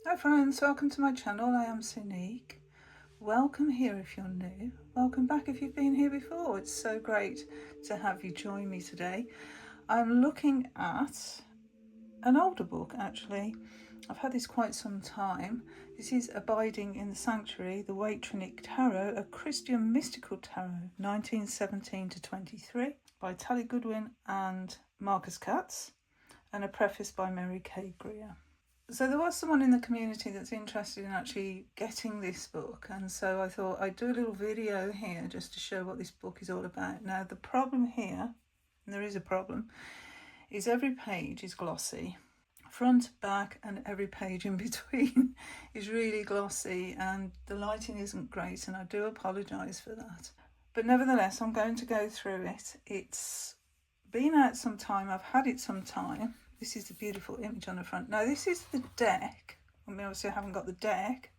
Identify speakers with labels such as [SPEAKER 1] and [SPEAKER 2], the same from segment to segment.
[SPEAKER 1] Hi friends, welcome to my channel. I am Sonique. Welcome here if you're new. Welcome back if you've been here before. It's so great to have you join me today. I'm looking at an older book actually. I've had this quite some time. This is Abiding in the Sanctuary, the Waite-Trinick Tarot, a Christian mystical tarot, 1917 to 23, by Goodwin and Katz, and a preface by Mary K. Greer. So there was someone in the community that's interested in actually getting this book, and so I thought I'd do a little video here just to show what this book is all about. Now the problem here, and there is a problem, is every page is glossy. Front, back and every page in between is really glossy, and the lighting isn't great, and I do apologise for that. But nevertheless, I'm going to go through it. It's been out some time, I've had it some time. This is the beautiful image on the front. Now this is the deck. I mean, obviously I haven't got the deck.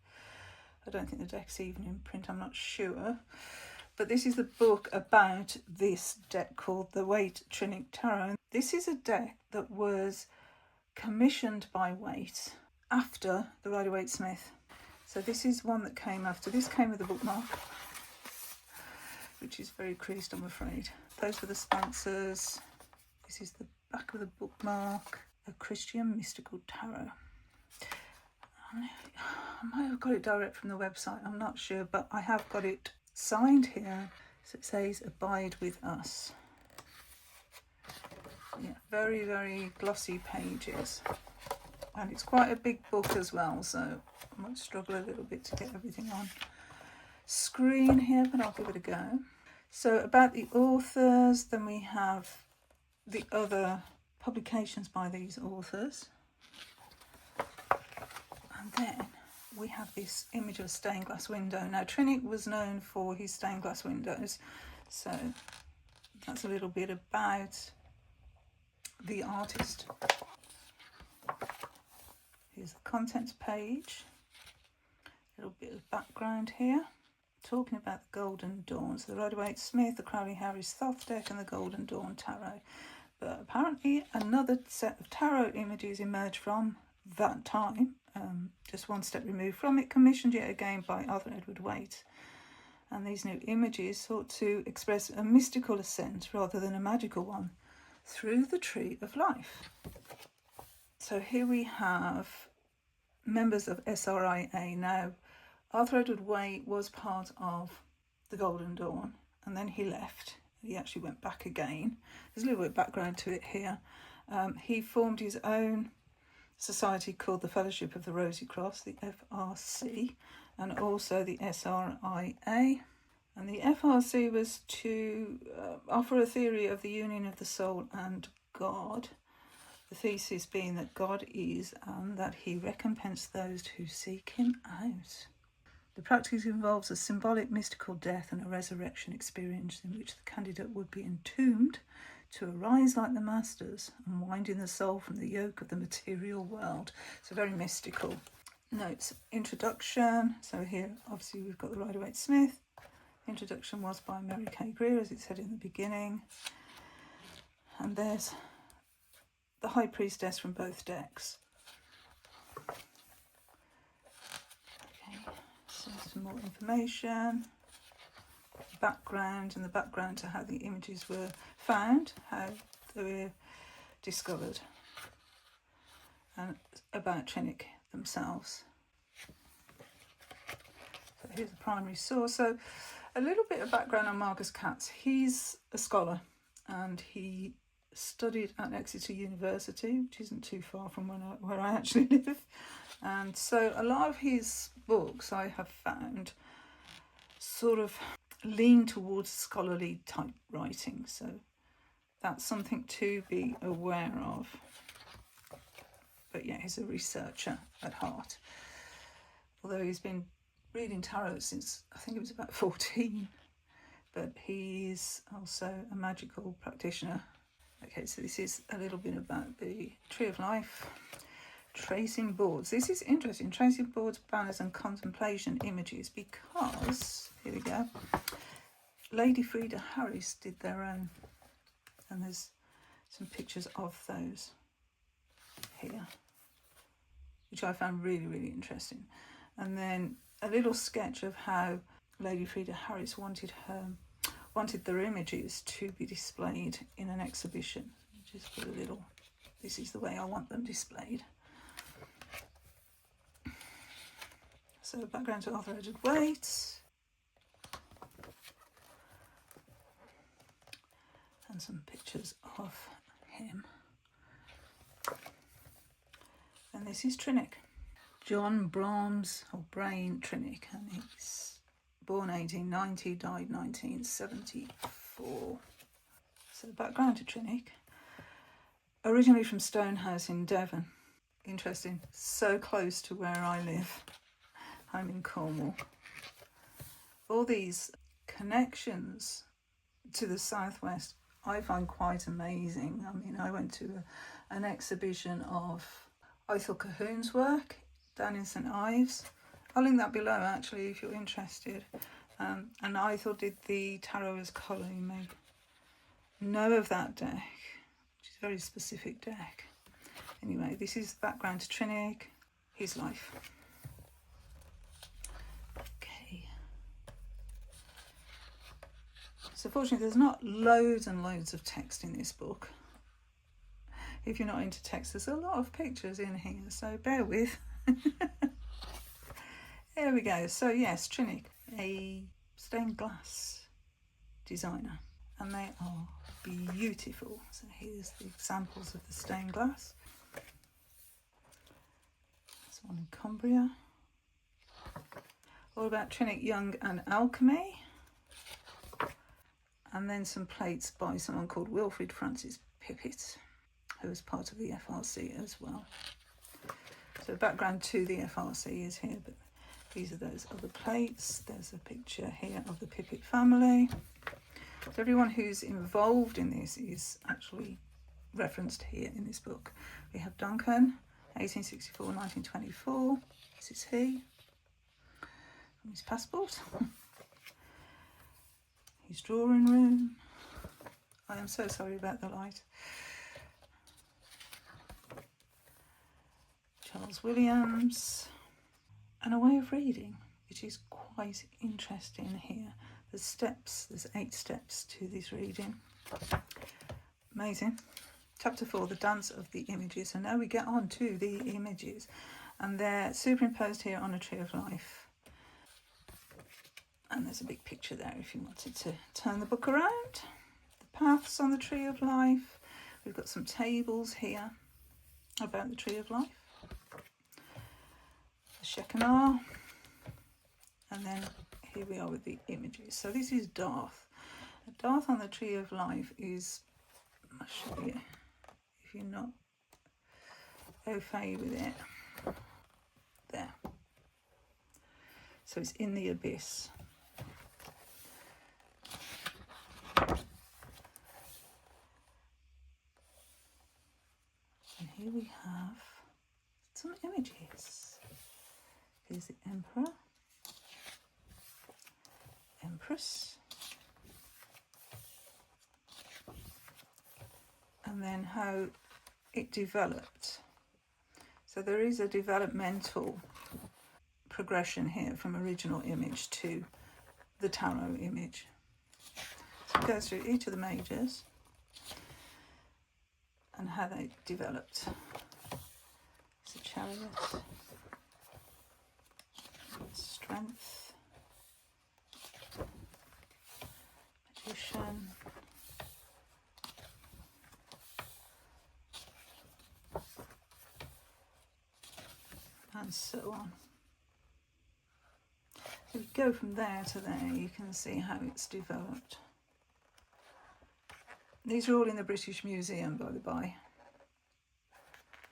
[SPEAKER 1] I don't think the deck's even in print, I'm not sure. But this is the book about this deck called the Waite-Trinick Tarot. This is a deck that was commissioned by Waite after the Rider-Waite-Smith. So this is one that came after. This came with a bookmark, which is very creased, I'm afraid. Those were the sponsors. This is the back of the bookmark, a Christian mystical tarot. I might have got it direct from the website, I'm not sure, but I have got it signed here. So it says, "Abide with us." Yeah, very, very glossy pages. And it's quite a big book as well, so I might struggle a little bit to get everything on screen here, but I'll give it a go. So about the authors, then we have the other publications by these authors, and then we have this image of a stained glass window. Now Trinick was known for his stained glass windows, so that's a little bit about the artist. Here's the contents page, a little bit of background here, talking about the Golden Dawn. So the Rider-Waite-Smith, the Crowley-Harris Thoth deck and the Golden Dawn Tarot. But apparently another set of tarot images emerged from that time, just one step removed from it, commissioned yet again by Arthur Edward Waite. And these new images sought to express a mystical ascent rather than a magical one through the tree of life. So here we have members of SRIA. Now, Arthur Edward Waite was part of the Golden Dawn, and then he left. He actually went back again. There's a little bit of background to it here. He formed his own society called the Fellowship of the Rosy Cross, the FRC, and also the SRIA. And the FRC was to offer a theory of the union of the soul and God. The thesis being that God is, and that he recompensed those who seek him out. The practice involves a symbolic mystical death and a resurrection experience in which the candidate would be entombed to arise like the masters, unwinding the soul from the yoke of the material world. So very mystical. Notes, introduction. So here obviously we've got the Rider-Waite-Smith. Introduction was by Mary K. Greer, as it said in the beginning. And there's the High Priestess from both decks. So some more information, background, and the background to how the images were found, how they were discovered, and about Trinick themselves. So here's the primary source. So a little bit of background on Katz. He's a scholar and he studied at Exeter University, which isn't too far from where I actually live. And so a lot of his books I have found sort of lean towards scholarly type writing. So that's something to be aware of. But yeah, he's a researcher at heart. Although he's been reading tarot since I think it was about 14. But he's also a magical practitioner. Okay, so this is a little bit about the Tree of Life. Tracing boards. This is interesting. Tracing boards, banners and contemplation images, because, here we go, Lady Frida Harris did their own. And there's some pictures of those here. which I found really, really interesting. And then a little sketch of how Lady Frida Harris wanted their images to be displayed in an exhibition. Just put a little, this is the way I want them displayed. So background to Arthur Edward Waite. And some pictures of him. And this is Trinick. John Brahms, or Waite-Trinick, and he's born 1890, died 1974. So background to Trinick. Originally from Stonehouse in Devon. Interesting, so close to where I live. I'm in Cornwall. All these connections to the southwest I find quite amazing. I mean, I went to an exhibition of Ithell Colquhoun's work down in St Ives. I'll link that below actually if you're interested. And Ithell did the tarot as colour. You may know of that deck, which is a very specific deck. Anyway, this is the background to Trinick, his life. Okay. So fortunately there's not loads and loads of text in this book. If you're not into text, there's a lot of pictures in here, so bear with. Here we go. So yes, Trinick, a stained glass designer, and they are beautiful. So here's the examples of the stained glass. There's one in Cumbria. All about Trinick, Young and Alchemy. And then some plates by someone called Wilfrid Francis Pippett, who was part of the FRC as well. So background to the FRC is here, but these are those other plates. There's a picture here of the Pippett family. So everyone who's involved in this is actually referenced here in this book. We have Duncan, 1864-1924. This is he, from his passport. His drawing room. I am so sorry about the light. Charles Williams. And a way of reading, which is quite interesting here. There's steps, there's 8 steps to this reading. Amazing. Chapter 4, the dance of the images. And now we get on to the images. And they're superimposed here on a tree of life. And there's a big picture there if you wanted to turn the book around. The paths on the tree of life. We've got some tables here about the tree of life. The Shekinah. And then here we are with the images. So this is Darth. The Darth on the tree of life is, I'll show you if you're not au fait with it. There. So it's in the abyss. And here we have some images. Here's the Emperor, Empress, and then how it developed. So there is a developmental progression here from original image to the tarot image. So it goes through each of the majors and how they developed. It's a Chariot, Strength, Magician, and so on. So if you go from there to there, you can see how it's developed. These are all in the British Museum, by the by.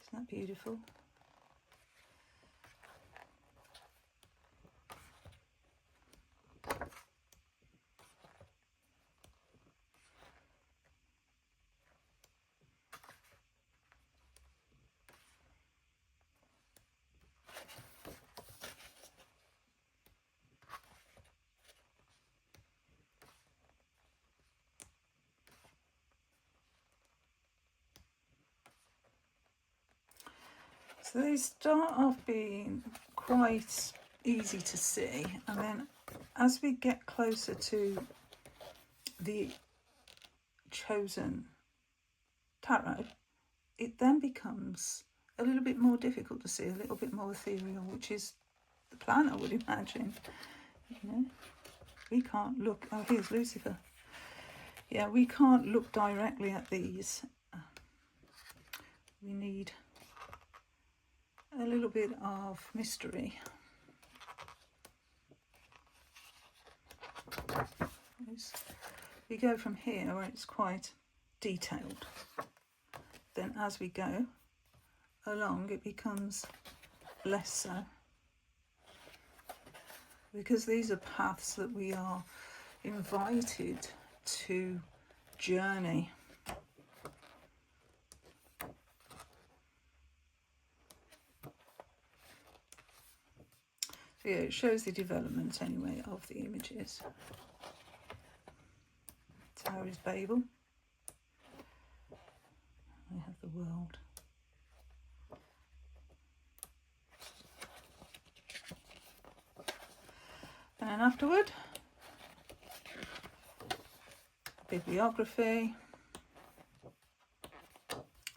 [SPEAKER 1] Isn't that beautiful? So they start off being quite easy to see, and then as we get closer to the chosen tarot, it then becomes a little bit more difficult to see, a little bit more ethereal, which is the plan, I would imagine. You know, we can't look, oh, here's Lucifer. Yeah, we can't look directly at these. We need a little bit of mystery. We go from here where it's quite detailed. Then as we go along, it becomes less so. Because these are paths that we are invited to journey. So yeah, it shows the development anyway of the images. Tower is Babel. We have the world. And then afterward, bibliography.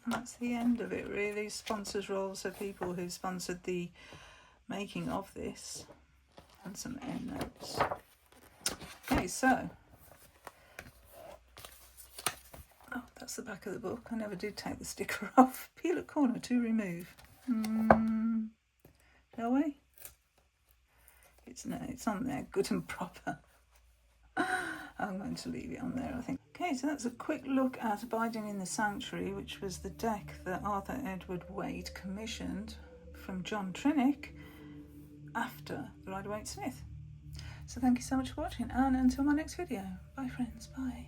[SPEAKER 1] And that's the end of it really. Sponsors roles, so people who sponsored the making of this, and some end notes. Okay, so oh, that's the back of the book. I never did take the sticker off. Peel at corner to remove. No way. It's on there, good and proper. I'm going to leave it on there, I think. Okay, so that's a quick look at Abiding in the Sanctuary, which was the deck that Arthur Edward Waite commissioned from Waite-Trinick after the Rider-Waite Smith. So thank you so much for watching, and until my next video. Bye friends, bye.